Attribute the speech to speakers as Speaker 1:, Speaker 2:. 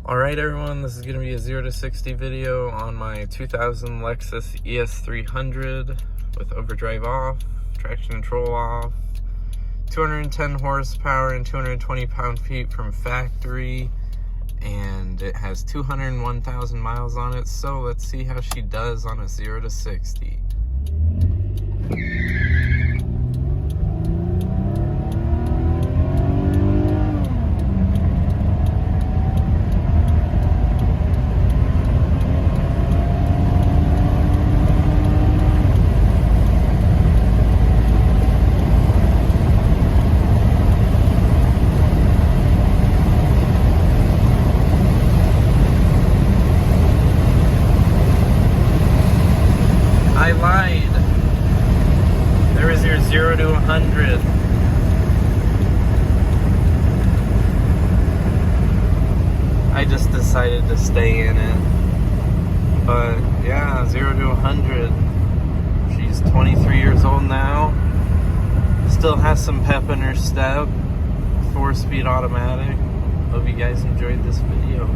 Speaker 1: Alright everyone, this is going to be a 0 to 60 video on my 2000 Lexus ES300 with overdrive off, traction control off, 210 horsepower and 220 pound-feet from factory, and it has 201,000 miles on it, so let's see how she does on a 0 to 60. I lied. There is your 0 to 100. I just decided to stay in it. But yeah, 0 to 100. She's 23 years old now. Still has some pep in her step. 4-speed automatic. Hope you guys enjoyed this video.